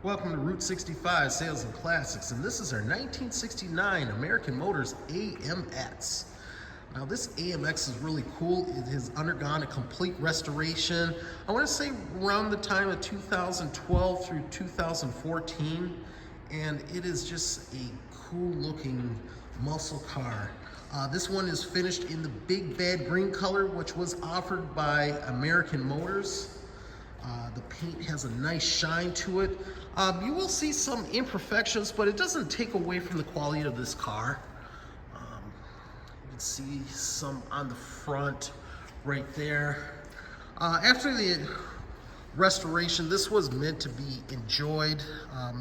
Welcome to Route 65 Sales and Classics, and this is our 1969 American Motors AMX. Now this AMX is really cool. It has undergone a complete restoration. I want to say around the time of 2012 through 2014, and it is just a cool looking muscle car. This one is finished in the big bad green color, which was offered by American Motors. The paint has a nice shine to it. You will see some imperfections, but it doesn't take away from the quality of this car. You can see some on the front right there. After the restoration, this was meant to be enjoyed.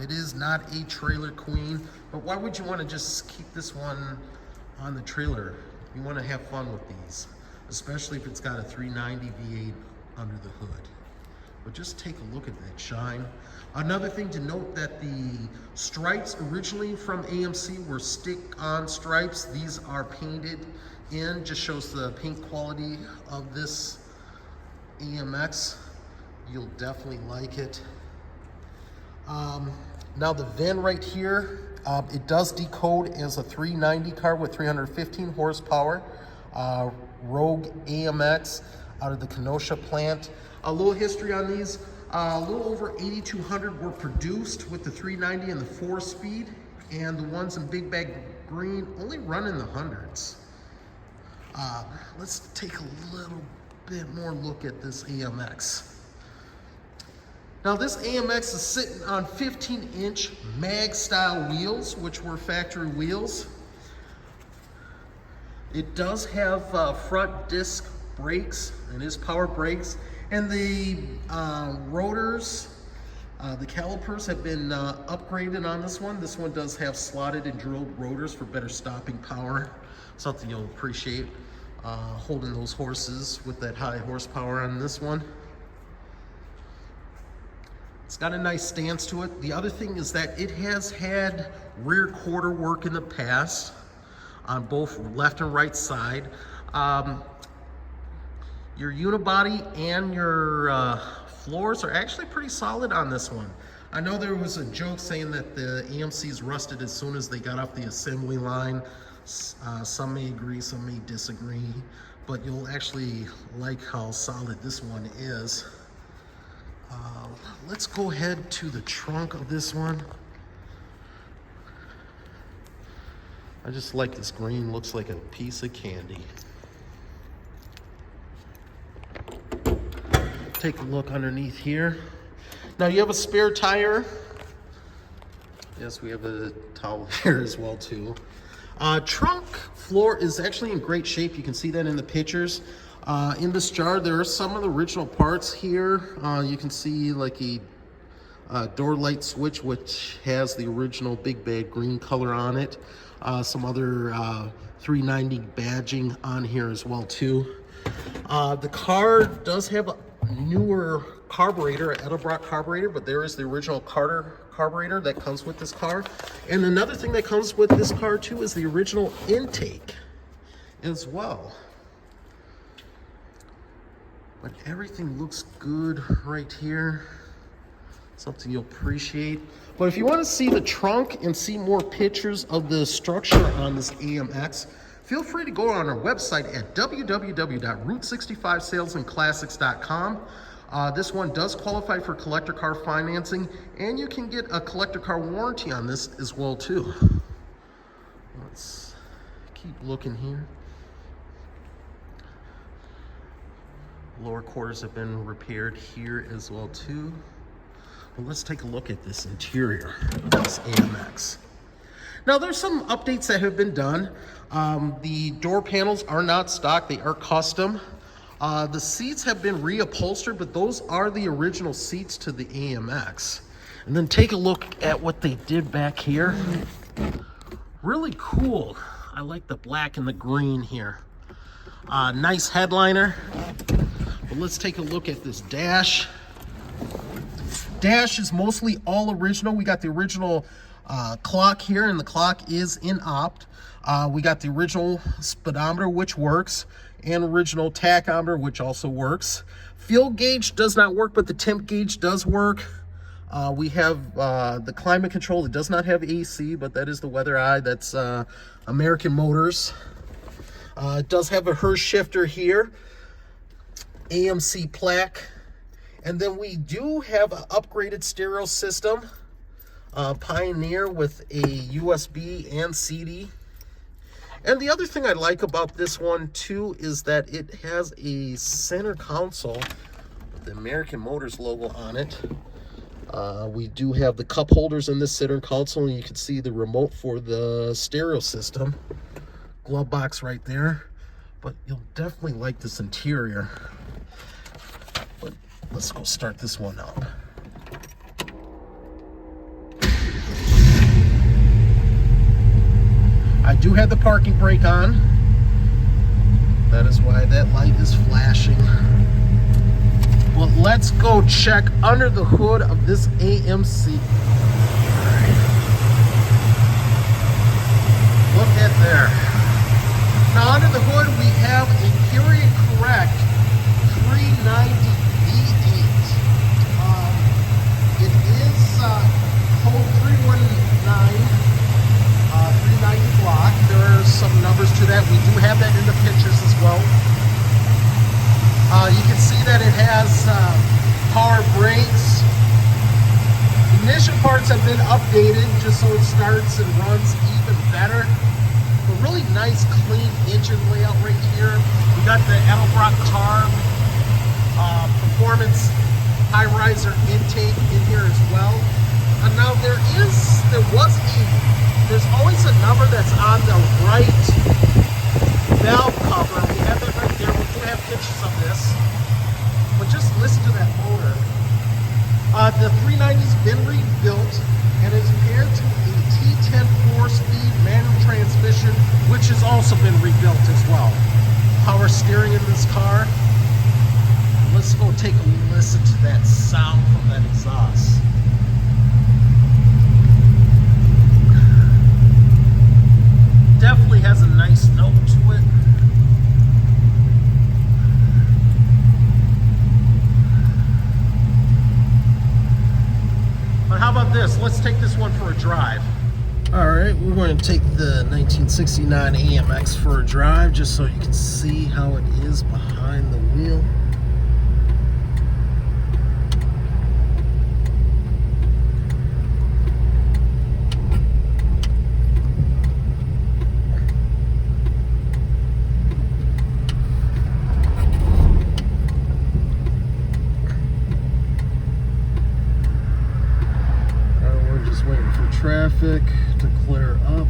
It is not a trailer queen, but why would you want to just keep this one on the trailer? You want to have fun with these, especially if it's got a 390 V8 under the hood. But just take a look at that shine. Another thing to note, that the stripes originally from AMC were stick-on stripes. These are painted in, just shows the paint quality of this AMX. You'll definitely like it. Now the VIN right here, it does decode as a 390 car with 315 horsepower. Rogue AMX out of the Kenosha plant. A little history on these. A little over 8,200 were produced with the 390 and the 4-speed, and the ones in big bag green only run in the hundreds. Let's take a little bit more look at this AMX. Now this AMX is sitting on 15-inch mag style wheels, which were factory wheels. It does have front disc brakes, and is power brakes. And the rotors, the calipers have been upgraded on this one. This one does have slotted and drilled rotors for better stopping power. Something you'll appreciate, holding those horses with that high horsepower on this one. It's got a nice stance to it. The other thing is that it has had rear quarter work in the past on both left and right side. Your unibody and your floors are actually pretty solid on this one. I know there was a joke saying that the AMC's rusted as soon as they got off the assembly line. Some may agree, some may disagree, but you'll actually like how solid this one is. Let's go ahead to the trunk of this one. I just like this green, looks like a piece of candy. Take a look underneath here. Now you have a spare tire. Yes, we have a towel here as well too. Trunk floor is actually in great shape. You can see that in the pictures. In this jar, there are some of the original parts here. You can see like a door light switch, which has the original big bag green color on it. Some other 390 badging on here as well too. The car does have a newer carburetor, Edelbrock carburetor, but there is the original Carter carburetor that comes with this car. And another thing that comes with this car too is the original intake as well. But everything looks good right here. Something you'll appreciate. But if you want to see the trunk and see more pictures of the structure on this AMX, feel free to go on our website at www.route65salesandclassics.com. This one does qualify for collector car financing, and you can get a collector car warranty on this as well too. Let's keep looking here. Lower quarters have been repaired here as well too. Well, let's take a look at this interior of this AMX. Now there's some updates that have been done. The door panels are not stock, they are custom. The seats have been reupholstered, but those are the original seats to the AMX. And then take a look at what they did back here. Really cool. I like the black and the green here. Nice headliner. But let's take a look at this dash. Dash is mostly all original. We got the original clock here, and the clock is in opt. We got the original speedometer, which works, and original tachometer, which also works. Fuel gauge does not work, but the temp gauge does work. We have the climate control. It does not have AC, but that is the weather eye. That's American Motors. It does have a Hurst shifter here, AMC plaque, and then we do have an upgraded stereo system, Pioneer with a USB and CD. And the other thing I like about this one too is that it has a center console with the American Motors logo on it. We do have the cup holders in this center console, and you can see the remote for the stereo system. Glove box right there. But you'll definitely like this interior. But let's go start this one up. I do have the parking brake on. That is why that light is flashing. Well, let's go check under the hood of this AMC. Look at there. Now under the hood we have a period correct 390 V8. It is code 319, 390 block. There are some numbers to that. We do have that in the pictures as well. You can see that it has power brakes. Ignition parts have been updated just so it starts and runs even better. A really nice, clean engine layout right here. We got the Edelbrock carb performance high riser intake in here as well. And now there's always a number that's on the right valve cover. We have that right there. We do have pictures of this. But just listen to that motor. The 390's been rebuilt and is paired to a T10 4-speed manual transmission, which has also been rebuilt as well. Power steering in this car. Let's go take a listen to that sound from that exhaust. Definitely has a nice note to it. But how about this? Let's take this one for a drive. All right, we're going to take the 1969 AMX for a drive just so you can see how it is behind the wheel. Waiting for traffic to clear up.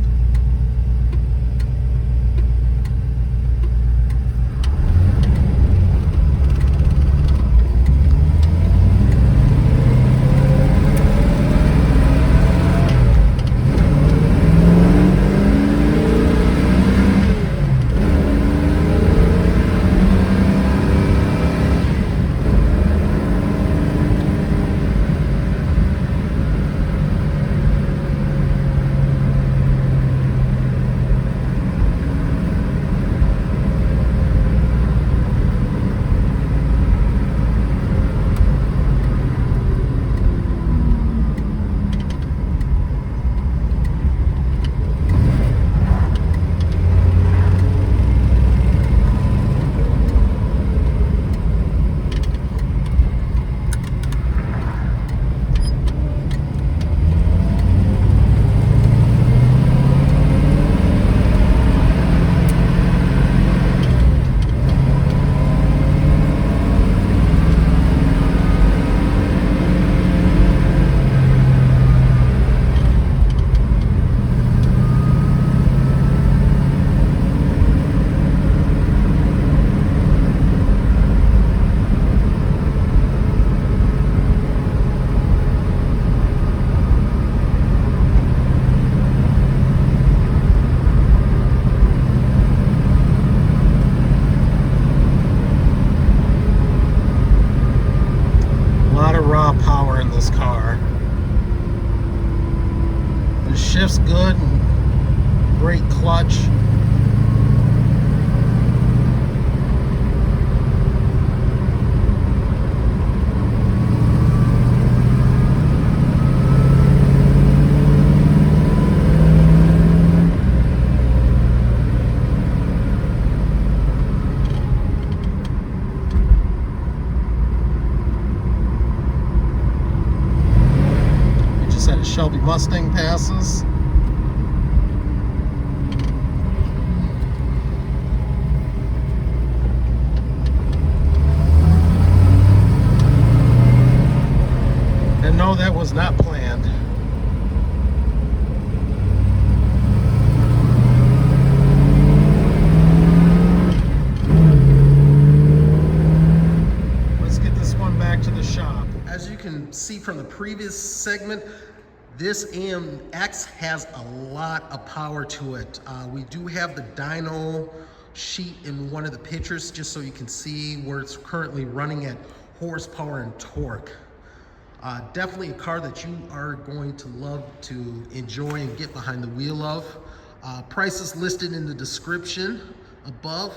Power in this car. The shift's good, and great clutch. Shelby Mustang passes. And no, that was not planned. Let's get this one back to the shop. As you can see from the previous segment, this AMX has a lot of power to it. We do have the dyno sheet in one of the pictures just so you can see where it's currently running at horsepower and torque. Definitely a car that you are going to love to enjoy and get behind the wheel of. Price is listed in the description above.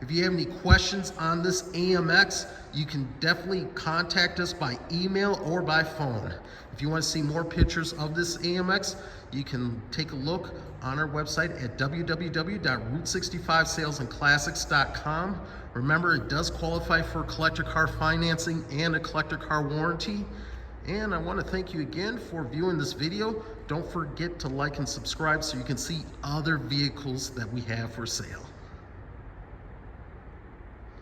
If you have any questions on this AMX, you can definitely contact us by email or by phone. If you want to see more pictures of this AMX, you can take a look on our website at www.route65salesandclassics.com. Remember, it does qualify for collector car financing and a collector car warranty. And I want to thank you again for viewing this video. Don't forget to like and subscribe so you can see other vehicles that we have for sale.